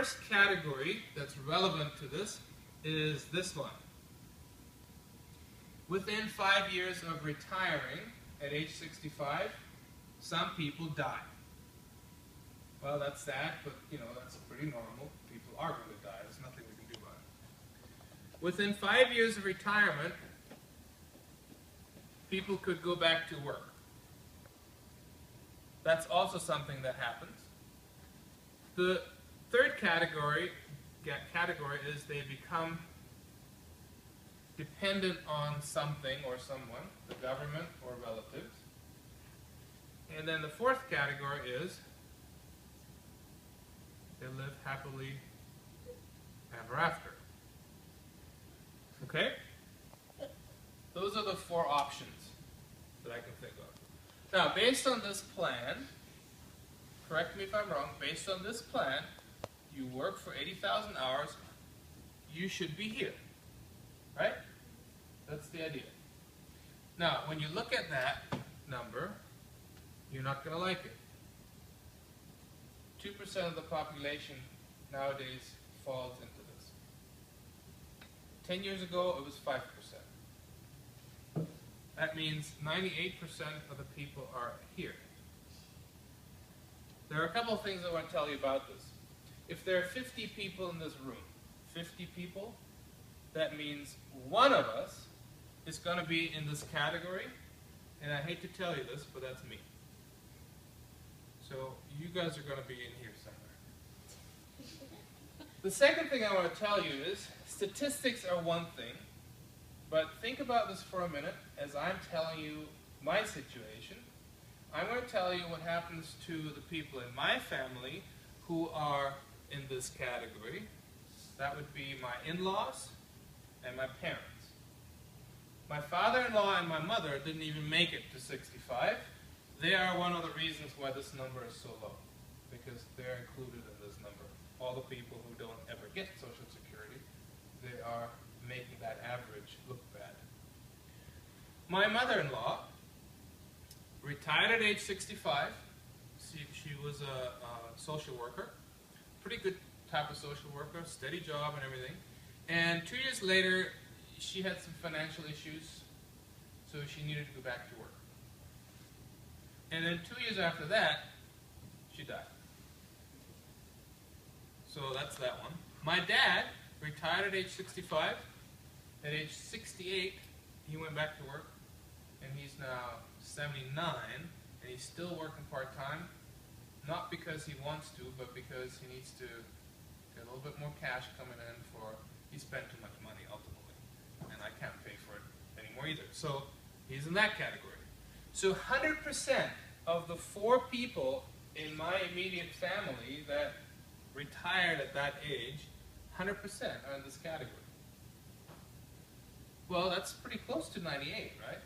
first category that's relevant to this is this one. Within 5 years of retiring at age 65, some people die. Well, that's sad, but that's pretty normal. People are going to die. There's nothing we can do about it. Within 5 years of retirement, people could go back to work. That's also something that happens. The third category is they become dependent on something or someone, the government or relatives. And then the fourth category is they live happily ever after. Okay? Those are the four options that I can think of. Now, based on this plan, correct me if I'm wrong, based on this plan, you work for 80,000 hours, you should be here. Right? That's the idea. Now, when you look at that number, you're not going to like it. 2% of the population nowadays falls into this. 10 years ago, it was 5%. That means 98% of the people are here. There are a couple of things I want to tell you about this. If there are 50 people in this room, 50 people, that means one of us is going to be in this category, and I hate to tell you this, but that's me. So you guys are going to be in here somewhere. The second thing I want to tell you is statistics are one thing, but think about this for a minute as I'm telling you my situation. I'm going to tell you what happens to the people in my family who are in this category. That would be my in-laws and my parents. My father-in-law and my mother didn't even make it to 65. They are one of the reasons why this number is so low, because they're included in this number. All the people who don't ever get Social Security, they are making that average look bad. My mother-in-law retired at age 65. She was a social worker, pretty good type of social worker, steady job and everything. And 2 years later, she had some financial issues, so she needed to go back to work. And then 2 years after that, she died. So that's that one. My dad retired at age 65. At age 68, he went back to work, and he's now 79, and he's still working part-time, not because he wants to, but because he needs to get a little bit more cash coming in for, he spent too much money ultimately, and I can't pay for it anymore either. So he's in that category. So 100% of the 4 people in my immediate family that retired at that age, 100% are in this category. Well, that's pretty close to 98, right?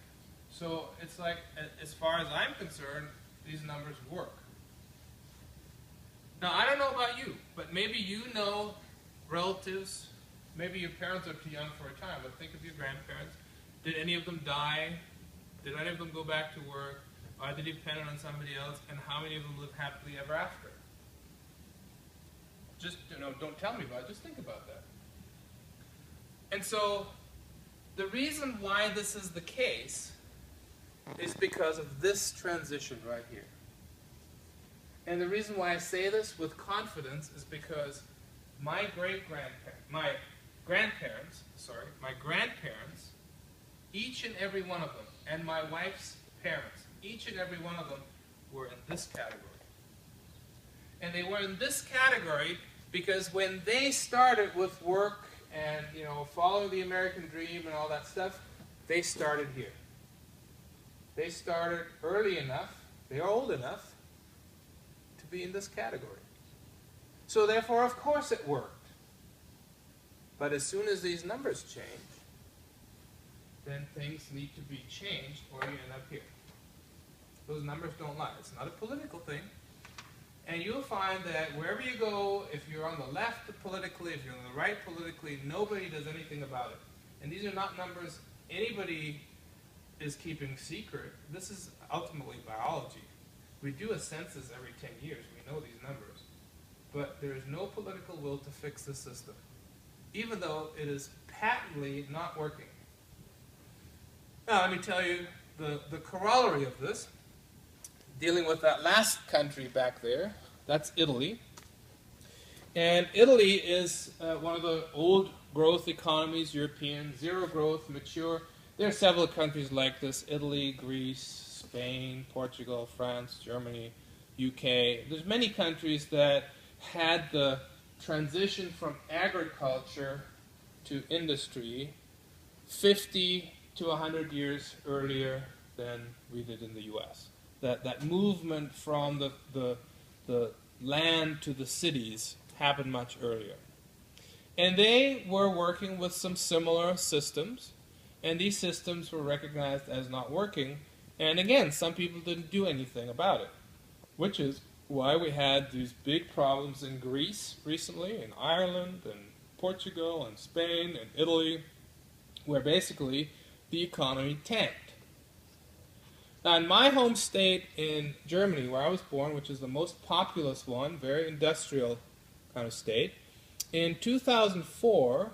So it's like, as far as I'm concerned, these numbers work. Now, I don't know about you, but maybe you know relatives, maybe your parents are too young for retirement, but think of your grandparents. Did any of them die? Did any of them go back to work? Are they dependent on somebody else? And how many of them live happily ever after? Just, don't tell me about it, just think about that. And so, the reason why this is the case is because of this transition right here. And the reason why I say this with confidence is because my grandparents, each and every one of them, and my wife's parents, each and every one of them were in this category. And they were in this category because when they started with work and, following the American dream and all that stuff, they started here. They started early enough, they are old enough, to be in this category. So therefore, of course it worked. But as soon as these numbers change, then things need to be changed or you end up here. Those numbers don't lie. It's not a political thing. And you'll find that wherever you go, if you're on the left politically, if you're on the right politically, nobody does anything about it. And these are not numbers anybody is keeping secret. This is ultimately biology. We do a census every 10 years. We know these numbers. but there is no political will to fix the system, even though it is patently not working. Now, let me tell you the corollary of this, dealing with that last country back there. That's Italy. And Italy is one of the old growth economies, European, zero growth, mature. There are several countries like this: Italy, Greece, Spain, Portugal, France, Germany, UK. There's many countries that had the transition from agriculture to industry 50 to 100 years earlier than we did in the US. That movement from the land to the cities happened much earlier. And they were working with some similar systems, and these systems were recognized as not working. And again, some people didn't do anything about it, which is why we had these big problems in Greece recently, in Ireland, and Portugal, and Spain, and Italy, where basically the economy tanked. Now, in my home state in Germany, where I was born, which is the most populous one, very industrial kind of state, in 2004,